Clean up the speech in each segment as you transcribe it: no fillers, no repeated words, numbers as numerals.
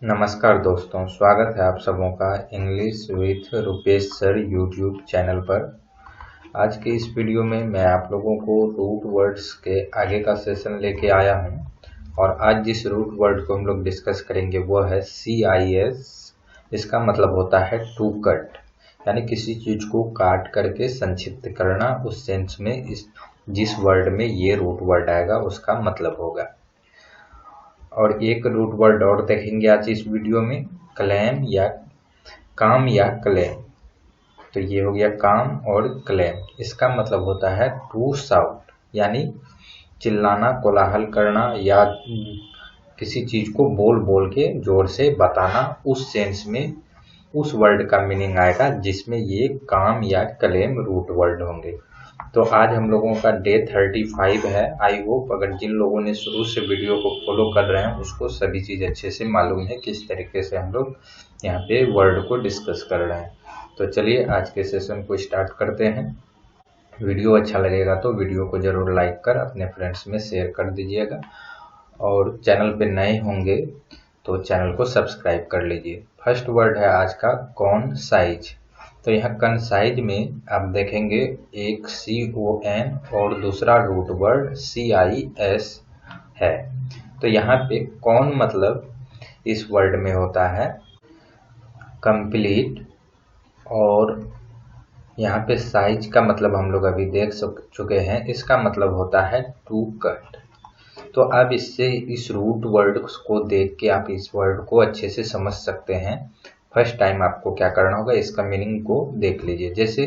नमस्कार दोस्तों, स्वागत है आप सबों का English with Rupesh sir YouTube channel पर। आज के इस वीडियो में मैं आप लोगों को रूट वर्ड्स के आगे का सेशन लेके आया हूं और आज जिस रूट वर्ड को हम लोग डिस्कस करेंगे वो है CIS। इसका मतलब होता है टू कट, यानी किसी चीज को काट करके संक्षिप्त करना। उस सेंस में जिस वर्ड में ये रूट वर्ड आएगा उसका मतलब होगा। और एक रूट वर्ड और देखेंगे आज इस वीडियो में, क्लेम या काम या क्लेम। तो ये हो गया काम और क्लेम। इसका मतलब होता है टू शाउट, यानी चिल्लाना, कोलाहल करना या किसी चीज को बोल बोल के जोर से बताना। उस सेंस में उस वर्ड का मीनिंग आएगा जिसमें ये काम या क्लेम रूट वर्ड होंगे। तो आज हम लोगों का डे 35 है। आई होप अगर जिन लोगों ने शुरू से वीडियो को फॉलो कर रहे हैं उसको सभी चीज़ अच्छे से मालूम है किस तरीके से हम लोग यहाँ पे वर्ड को डिस्कस कर रहे हैं। तो चलिए आज के सेशन को स्टार्ट करते हैं। वीडियो अच्छा लगेगा तो वीडियो को ज़रूर लाइक कर अपने फ्रेंड्स में शेयर कर दीजिएगा और चैनल पे नए होंगे तो चैनल को सब्सक्राइब कर लीजिए। फर्स्ट वर्ड है आज का कॉनसाइज। तो यहाँ कंसाइज में आप देखेंगे एक CON और दूसरा रूट वर्ड CIS है। तो यहाँ पे कौन मतलब इस वर्ड में होता है कंप्लीट, और यहाँ पे साइज का मतलब हम लोग अभी देख चुके हैं, इसका मतलब होता है टू कट। तो अब इससे इस रूट वर्ड को देख के आप इस वर्ड को अच्छे से समझ सकते हैं। फर्स्ट टाइम आपको क्या करना होगा, इसका मीनिंग को देख लीजिए। जैसे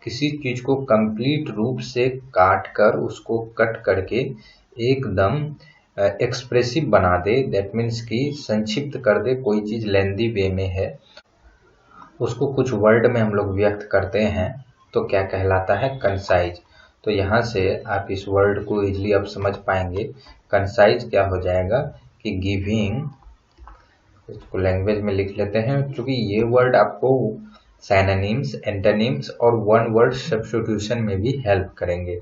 किसी चीज को कंप्लीट रूप से काट कर उसको कट करके एकदम एक्सप्रेसिव बना दे, दैट मीन्स कि संक्षिप्त कर दे। कोई चीज लेंदी वे में है उसको कुछ वर्ड में हम लोग व्यक्त करते हैं तो क्या कहलाता है, कंसाइज। तो यहाँ से आप इस वर्ड को इजीली अब समझ पाएंगे। कंसाइज क्या हो जाएगा कि गिविंग, इसको लैंग्वेज में लिख लेते हैं क्योंकि ये वर्ड आपको सिनोनिम्स, एंटोनिम्स और वन वर्ड सब्स्टिट्यूशन में भी हेल्प करेंगे।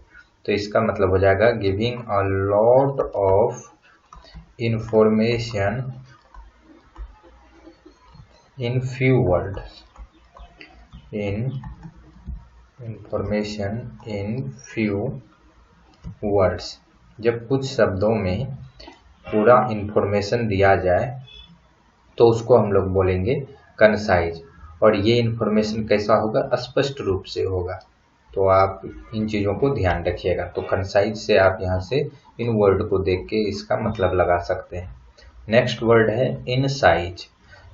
तो इसका मतलब हो जाएगा giving a lot of information in few words, information in few words. जब कुछ शब्दों में पूरा इंफॉर्मेशन दिया जाए तो उसको हम लोग बोलेंगे कंसाइज। और ये इंफॉर्मेशन कैसा होगा, स्पष्ट रूप से होगा। तो आप इन चीज़ों को ध्यान रखिएगा। तो कंसाइज से आप यहाँ से इन वर्ड को देख के इसका मतलब लगा सकते हैं। नेक्स्ट वर्ड है इन साइज।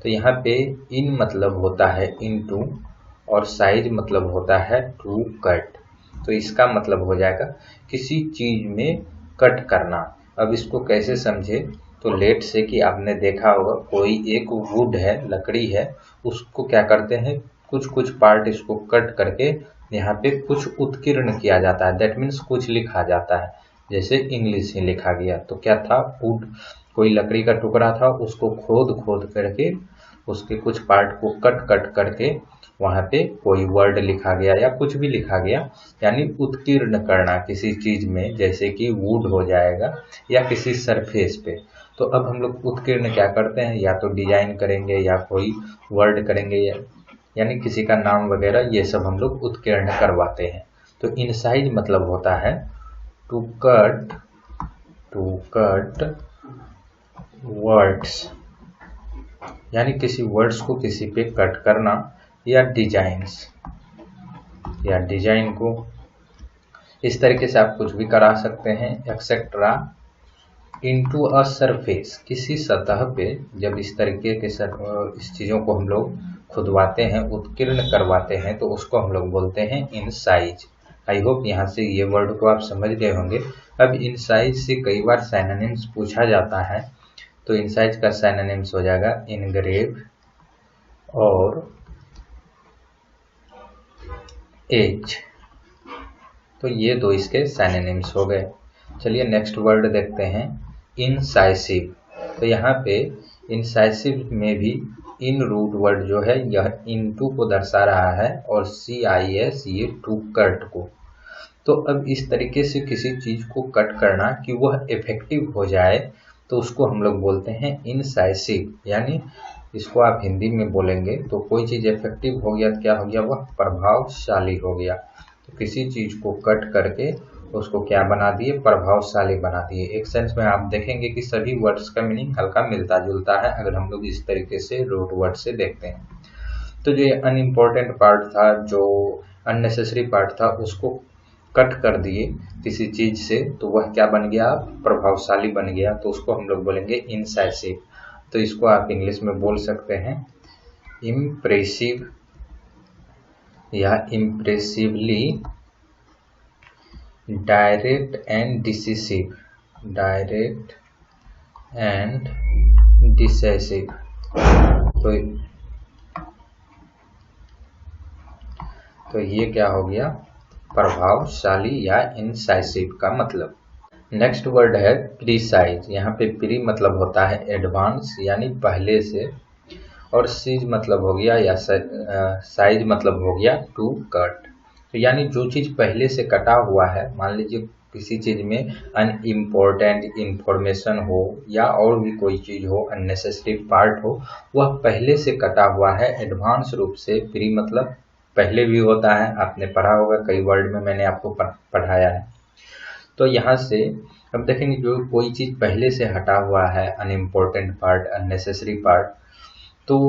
तो यहाँ पे इन मतलब होता है इनटू और साइज मतलब होता है टू कट। तो इसका मतलब हो जाएगा किसी चीज में कट करना। अब इसको कैसे समझे, तो लेट से कि आपने देखा होगा कोई एक वुड है, लकड़ी है, उसको क्या करते हैं कुछ कुछ पार्ट इसको कट करके यहाँ पे कुछ उत्कीर्ण किया जाता है, दैट मीन्स कुछ लिखा जाता है। जैसे इंग्लिश ही लिखा गया तो क्या था, वुड कोई लकड़ी का टुकड़ा था, उसको खोद खोद करके उसके कुछ पार्ट को कट कट करके वहाँ पे कोई वर्ड लिखा गया या कुछ भी लिखा गया, यानी उत्कीर्ण करना किसी चीज में, जैसे कि वुड हो जाएगा या किसी सरफेस पे। तो अब हम लोग उत्कीर्ण क्या करते हैं, या तो डिजाइन करेंगे या कोई वर्ड करेंगे यानी किसी का नाम वगैरह, ये सब हम लोग उत्कीर्ण करवाते हैं। तो इनसाइज मतलब होता है टू कट वर्ड्स, यानी किसी वर्ड्स को किसी पे कट करना, या डिजाइन को इस तरीके से आप कुछ भी करा सकते हैं एक्सेट्रा। इनटू अ सरफेस, किसी सतह पे जब इस तरीके के इस चीज़ों को हम लोग खुदवाते हैं, उत्कीर्ण करवाते हैं, तो उसको हम लोग बोलते हैं इनसाइज। आई होप यहाँ से ये वर्ड को आप समझ गए होंगे। अब इनसाइज से कई बार सिनोनिम्स पूछा जाता है, तो इनसाइज का सिनोनिम्स हो जाएगा इनग्रेव और एज। तो ये दो इसके सिनोनिम्स हो गए। चलिए नेक्स्ट वर्ड देखते हैं इनसाइसिव। तो यहाँ पे इनसाइसिव में भी इन रूट वर्ड जो है यह इनटू को दर्शा रहा है और CIS ये टू कट को। तो अब इस तरीके से किसी चीज को कट करना कि वह इफेक्टिव हो जाए, तो उसको हम लोग बोलते हैं इंसाइसिव। यानी इसको आप हिंदी में बोलेंगे तो कोई चीज़ इफेक्टिव हो गया तो क्या हो गया, वह प्रभावशाली हो गया। तो किसी चीज़ को कट करके उसको क्या बना दिए, प्रभावशाली बना दिए। एक सेंस में आप देखेंगे कि सभी वर्ड्स का मीनिंग हल्का मिलता जुलता है अगर हम लोग इस तरीके से रूट वर्ड से देखते हैं। तो जो ये अनइम्पोर्टेंट पार्ट था, जो अननेसेसरी पार्ट था, उसको कट कर दिए किसी चीज से तो वह क्या बन गया, प्रभावशाली बन गया। तो उसको हम लोग बोलेंगे इंसाइसिव। तो इसको आप इंग्लिश में बोल सकते हैं इम्प्रेसिव या impressively, direct and decisive, direct and decisive. तो ये क्या हो गया, प्रभावशाली या इंसाइसिव का मतलब। नेक्स्ट वर्ड है प्रीसाइज। यहाँ पे प्री मतलब होता है एडवांस यानी पहले से, और सीज मतलब हो गया या साइज मतलब हो गया टू कट। तो यानी जो चीज पहले से कटा हुआ है, मान लीजिए किसी चीज में अनइम्पोर्टेंट इंफॉर्मेशन हो या और भी कोई चीज हो, अननेसेसरी पार्ट हो, वह पहले से कटा हुआ है एडवांस रूप से। प्री मतलब पहले भी होता है, आपने पढ़ा होगा, कई वर्ड में मैंने आपको पढ़ाया है। तो यहाँ से अब देखेंगे जो कोई चीज पहले से हटा हुआ है, अनइम्पोर्टेंट पार्ट, अननेसेसरी पार्ट, तो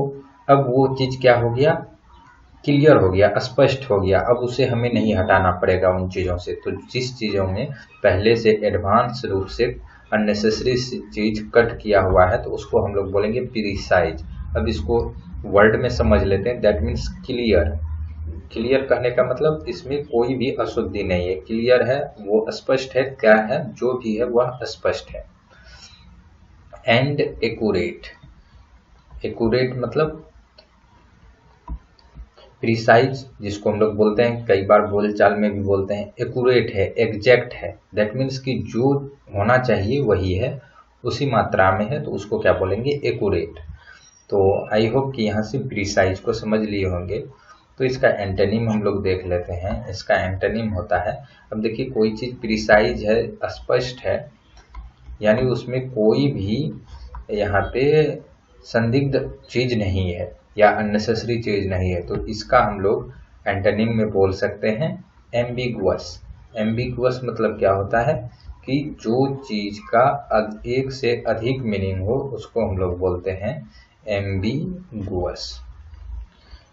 अब वो चीज क्या हो गया, क्लियर हो गया, स्पष्ट हो गया। अब उसे हमें नहीं हटाना पड़ेगा उन चीजों से। तो जिस चीजों में पहले से एडवांस रूप से अननेसेसरी चीज कट किया हुआ है तो उसको हम लोग बोलेंगे प्रीसाइज। अब इसको वर्ड में समझ लेते हैं। That means clear. क्लियर कहने का मतलब इसमें कोई भी अशुद्धि नहीं है, क्लियर है, वो स्पष्ट है, क्या है, जो भी है वह स्पष्ट है। And accurate. एक्यूरेट मतलब प्रिसाइज, जिसको हम लोग बोलते हैं, कई बार बोलचाल में भी बोलते हैं, एक्यूरेट है, एग्जैक्ट है। दैट मीन्स कि जो होना चाहिए वही है, उसी मात्रा में है, तो उसको क्या बोलेंगे, एक्यूरेट। तो आई होप कि यहाँ से प्रिसाइज को समझ लिए होंगे। तो इसका एंटोनिम हम लोग देख लेते हैं। इसका एंटोनिम होता है, अब देखिए कोई चीज प्रिसाइज है, स्पष्ट है, यानी उसमें कोई भी यहाँ पे संदिग्ध चीज नहीं है या अननेसेसरी चीज नहीं है, तो इसका हम लोग एंटोनिम में बोल सकते हैं एम्बिगुअस। एम्बिगुअस मतलब क्या होता है कि जो चीज का एक से अधिक मीनिंग हो उसको हम लोग बोलते हैं एम्बिगुअस।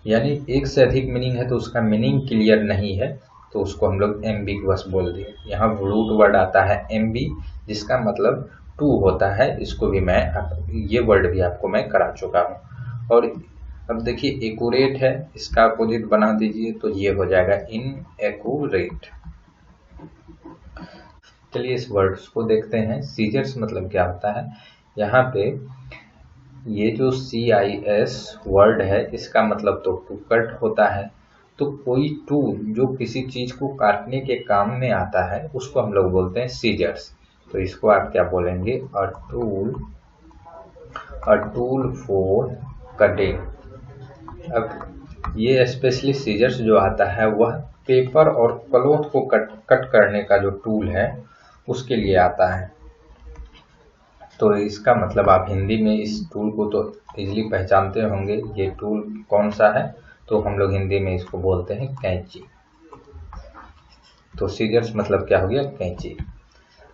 यानी एक से अधिक मीनिंग है तो उसका मीनिंग क्लियर नहीं है, तो उसको हम लोग एम्बिगुअस बोल दिए। यहाँ रूट वर्ड आता है एम्बी, जिसका मतलब टू होता है। इसको भी मैं ये वर्ड भी आपको मैं करा चुका हूँ। और अब देखिए एक्यूरेट है, इसका अपोजिट बना दीजिए तो ये हो जाएगा इनएक्यूरेट। चलिए इस वर्ड्स को देखते हैं। सीजर्स मतलब क्या होता है, यहाँ पे ये जो CIS वर्ड है इसका मतलब तो टू कट होता है। तो कोई टूल जो किसी चीज को काटने के काम में आता है उसको हम लोग बोलते हैं सीजर्स। तो इसको आप क्या बोलेंगे, अ टूल फॉर कटिंग। अब ये स्पेशली सीजर्स जो आता है वह पेपर और क्लॉथ को कट करने का जो टूल है उसके लिए आता है। तो इसका मतलब आप हिंदी में इस टूल को तो इजीली पहचानते होंगे, ये टूल कौन सा है, तो हम लोग हिंदी में इसको बोलते हैं कैंची। तो सीजर्स मतलब क्या हो गया, कैंची।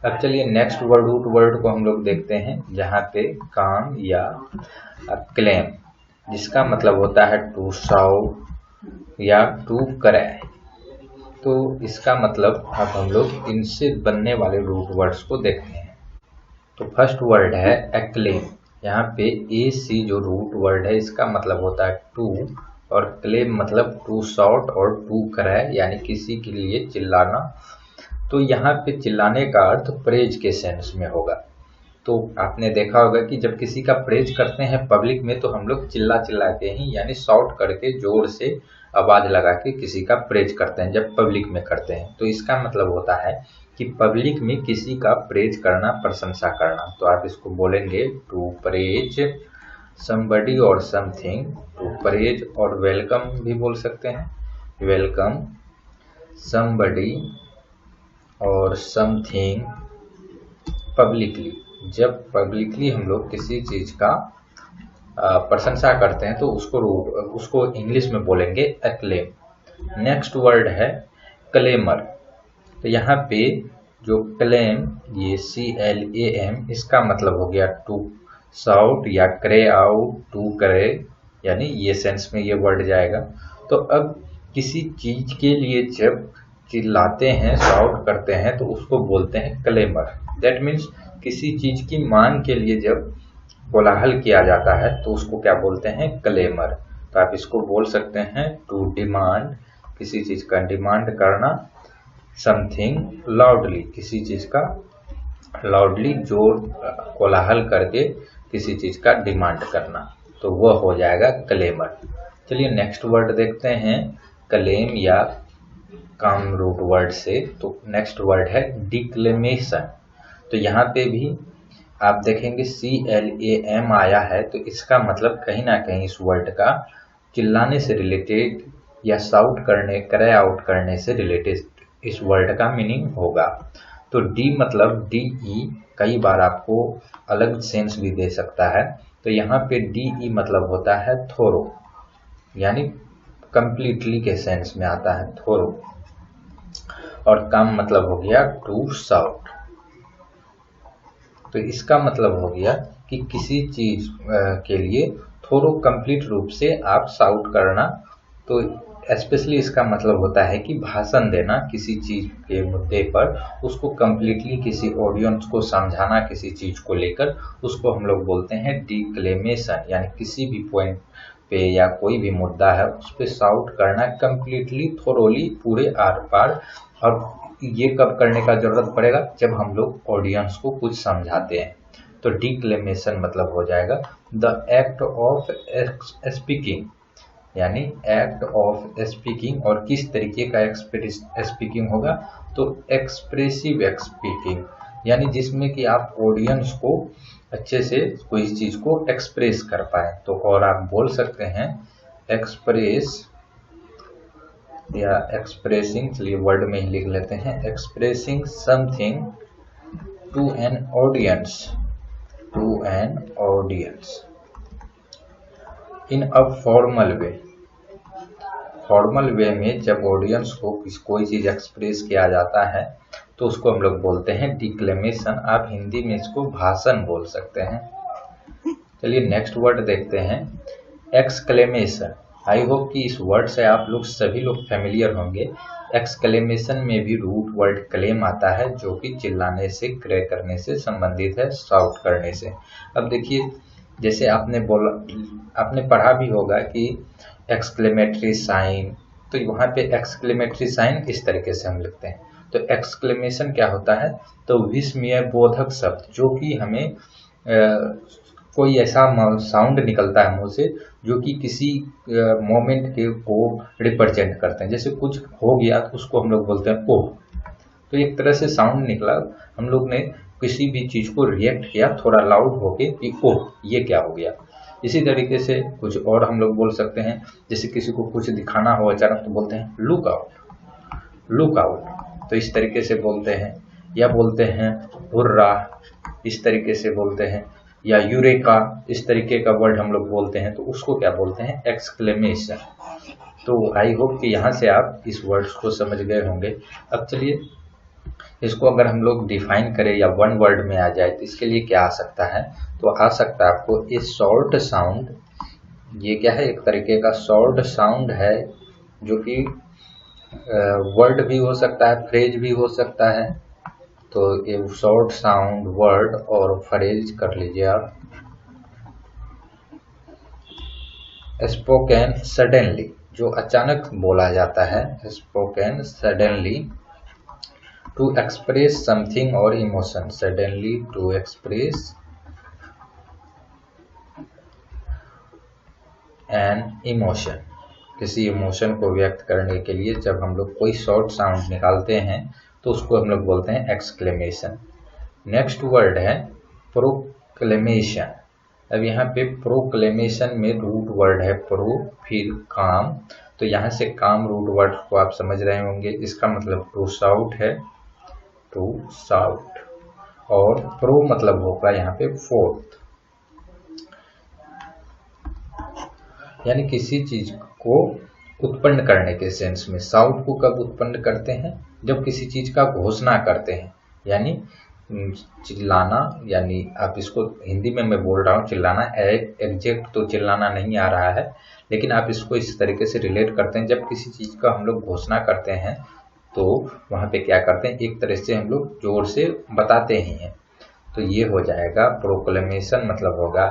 अब चलिए नेक्स्ट रूट वर्ड को हम लोग देखते हैं, जहाँ पे काम या क्लेम, जिसका मतलब होता है टू सॉल्व या टू कराए। तो इसका मतलब अब हम लोग इनसे बनने वाले रूट वर्ड्स को देखते हैं। तो फर्स्ट वर्ड है एक्लेम। यहाँ पे AC जो रूट वर्ड है इसका मतलब होता है टू, और क्लेम मतलब टू शॉट और टू कराए, यानी किसी के लिए चिल्लाना। तो यहाँ पे चिल्लाने का अर्थ प्रेज के सेंस में होगा। तो आपने देखा होगा कि जब किसी का प्रेज करते हैं पब्लिक में तो हम लोग चिल्ला चिल्ला के ही, यानी शॉट करके जोर से आवाज लगा के किसी का प्रेज करते हैं जब पब्लिक में करते हैं। तो इसका मतलब होता है कि पब्लिक में किसी का प्रेज करना, प्रशंसा करना। तो आप इसको बोलेंगे टू प्रेज समबडी और समथिंग। टू प्रेज और वेलकम भी बोल सकते हैं, वेलकम समबडी और समथिंग पब्लिकली, जब पब्लिकली हम लोग किसी चीज का प्रशंसा करते हैं तो उसको इंग्लिश में बोलेंगे एक्लेम। नेक्स्ट वर्ड है क्लेमर। तो यहाँ पे जो क्लेम, ये CLAM, इसका मतलब हो गया टू शाउट या क्रे आउट, टू करे, यानी ये सेंस में ये वर्ड जाएगा। तो अब किसी चीज के लिए जब चिल्लाते हैं, शाउट करते हैं, तो उसको बोलते हैं क्लेमर। दैट मीन्स किसी चीज की मांग के लिए जब कोलाहल किया जाता है तो उसको क्या बोलते हैं? क्लेमर। तो आप इसको बोल सकते हैं टू डिमांड, किसी चीज का डिमांड करना, समथिंग लाउडली, किसी चीज का लाउडली जोर कोलाहल करके किसी चीज का डिमांड करना, तो वह हो जाएगा क्लेमर। चलिए नेक्स्ट वर्ड देखते हैं क्लेम या काम रूट वर्ड से। तो नेक्स्ट वर्ड है डिक्लेमेशन। तो यहाँ पे भी आप देखेंगे CLAM आया है, तो इसका मतलब कहीं ना कहीं इस वर्ड का चिल्लाने से रिलेटेड या शाउट करने, क्राई आउट करने से रिलेटेड इस वर्ड का मीनिंग होगा। तो डी मतलब DE कई बार आपको अलग सेंस भी दे सकता है। तो यहाँ पे DE मतलब होता है थोरो, यानी कंप्लीटली के सेंस में आता है थोरो। और काम मतलब हो गया टू शाउट। तो इसका मतलब हो गया कि किसी चीज के लिए थोरो कंप्लीट रूप से आप शाउट करना। तो स्पेशली इसका मतलब होता है कि भाषण देना किसी चीज के मुद्दे पर, उसको कंप्लीटली किसी ऑडियंस को समझाना किसी चीज को लेकर, उसको हम लोग बोलते हैं डिक्लेमेशन। यानी किसी भी पॉइंट पे या कोई भी मुद्दा है उस पर शाउट करना कंप्लीटली, थोरोली, पूरे आर पार। और ये कब करने का जरूरत पड़ेगा? जब हम लोग ऑडियंस को कुछ समझाते हैं। तो डिक्लेमेशन मतलब हो जाएगा द एक्ट ऑफ स्पीकिंग, यानी एक्ट ऑफ स्पीकिंग। और किस तरीके का स्पीकिंग होगा? तो एक्सप्रेसिव स्पीकिंग, यानी जिसमें कि आप ऑडियंस को अच्छे से कोई चीज को एक्सप्रेस कर पाए। तो और आप बोल सकते हैं एक्सप्रेस या एक्सप्रेसिंग, चलिए वर्ड में ही लिख लेते हैं, expressing something to an audience, to an audience in a formal way. Formal way में जब ऑडियंस को कोई चीज एक्सप्रेस किया जाता है तो उसको हम लोग बोलते हैं डिक्लेमेशन। आप हिंदी में इसको भाषण बोल सकते हैं। चलिए नेक्स्ट वर्ड देखते हैं एक्सक्लेमेशन। आई होप कि इस वर्ड से आप लोग सभी लोग फेमिलियर होंगे। एक्सक्लेमेशन में भी रूट वर्ड क्लेम आता है, जो कि चिल्लाने से, क्रे करने से संबंधित है, शाउट करने से। अब देखिए, जैसे आपने पढ़ा भी होगा कि एक्सक्लेमेटरी साइन, तो वहाँ पे एक्सक्लेमेटरी साइन इस तरीके से हम लिखते हैं। तो एक्सक्लेमेशन क्या होता है? तो विस्मय बोधक शब्द, जो कि हमें कोई ऐसा साउंड निकलता है मुंह से जो कि किसी मोमेंट के को रिप्रेजेंट करते हैं। जैसे कुछ हो गया तो उसको हम लोग बोलते हैं ओह। तो एक तरह से साउंड निकला, हम लोग ने किसी भी चीज को रिएक्ट किया थोड़ा लाउड होके कि ओह ये क्या हो गया। इसी तरीके से कुछ और हम लोग बोल सकते हैं, जैसे किसी को कुछ दिखाना हो अचानक तो बोलते हैं लुक आउट, लुक आउट। तो इस तरीके से बोलते हैं। या बोलते हैं हुर्रा, इस तरीके से बोलते हैं। या यूरेका, इस तरीके का वर्ड हम लोग बोलते हैं, तो उसको क्या बोलते हैं? एक्सक्लेमेशन। तो आई होप कि यहाँ से आप इस वर्ड्स को समझ गए होंगे। अब चलिए इसको अगर हम लोग डिफाइन करें या वन वर्ड में आ जाए तो इसके लिए क्या आ सकता है? तो आ सकता है आपको ए शॉर्ट साउंड। ये क्या है? एक तरीके का शॉर्ट साउंड है, जो कि वर्ड भी हो सकता है, फ्रेज भी हो सकता है। तो ये शॉर्ट साउंड, वर्ड और फ्रेज कर लीजिए आप। स्पोकन सडनली, जो अचानक बोला जाता है, spoken suddenly to express something और emotion, suddenly to express an emotion, किसी इमोशन को व्यक्त करने के लिए जब हम लोग कोई शॉर्ट साउंड निकालते हैं तो उसको हम लोग बोलते हैं एक्सक्लेमेशन। नेक्स्ट वर्ड है प्रोक्लेमेशन। अब यहाँ पे प्रोक्लेमेशन में रूट वर्ड है प्रो, फिर काम। तो यहाँ से काम रूट वर्ड को आप समझ रहे होंगे, इसका मतलब टू शाउट है, टू शाउट। और प्रो मतलब होगा यहाँ पे फोर्थ, यानी किसी चीज को उत्पन्न करने के सेंस में। साउंड को कब उत्पन्न करते हैं? जब किसी चीज का घोषणा करते हैं, यानी चिल्लाना, यानी आप इसको हिंदी में मैं बोल रहा हूँ चिल्लाना, एग्जैक्ट तो चिल्लाना नहीं आ रहा है, लेकिन आप इसको इस तरीके से रिलेट करते हैं। जब किसी चीज का हम लोग घोषणा करते हैं तो वहां पे क्या करते हैं, एक तरह से हम लोग जोर से बताते ही हैं। तो ये हो जाएगा प्रोक्लेमेशन, मतलब होगा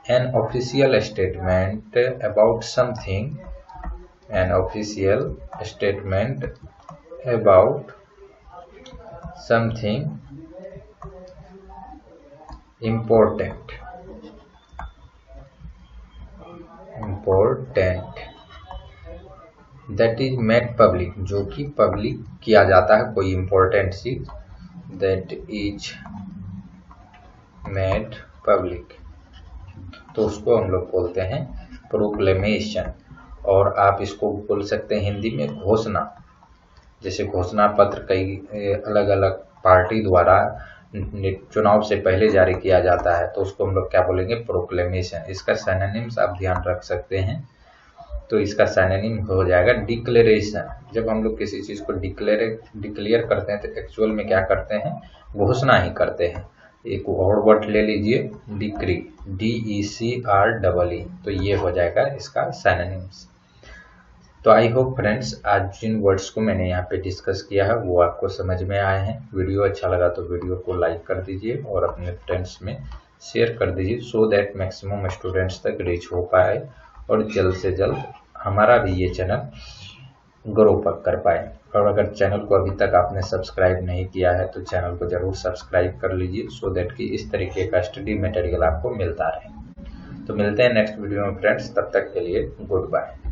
an official statement about something, an official statement about something important that is made public, जो कि पब्लिक किया जाता है कोई इंपॉर्टेंट चीज, that is made public, तो उसको हम लोग बोलते हैं प्रोक्लेमेशन। और आप इसको बोल सकते हैं हिंदी में घोषणा। जैसे घोषणा पत्र कई अलग अलग पार्टी द्वारा चुनाव से पहले जारी किया जाता है, तो उसको हम लोग क्या बोलेंगे, प्रोक्लेमेशन। इसका सिनोनिम्स आप ध्यान रख सकते हैं। तो इसका सिनोनिम हो जाएगा डिक्लेरेशन। जब हम लोग किसी चीज को डिक्लेयर करते हैं तो एक्चुअल में क्या करते हैं, घोषणा ही करते हैं। एक और वर्ड ले लीजिए, डिक्री, DECREE, तो ये हो जाएगा इसका सिनोनिम्स। तो आई होप फ्रेंड्स, आज जिन वर्ड्स को मैंने यहाँ पे डिस्कस किया है वो आपको समझ में आए हैं। वीडियो अच्छा लगा तो वीडियो को लाइक कर दीजिए और अपने फ्रेंड्स में शेयर कर दीजिए, सो दैट मैक्सिमम स्टूडेंट्स तक रीच हो पाए और जल्द से जल्द हमारा भी ये चैनल ग्रो कर पाए। और अगर चैनल को अभी तक आपने सब्सक्राइब नहीं किया है तो चैनल को जरूर सब्सक्राइब कर लीजिए, सो दैट कि इस तरीके का स्टडी मटेरियल आपको मिलता रहे। तो मिलते हैं नेक्स्ट वीडियो में फ्रेंड्स, तब तक के लिए गुड बाय।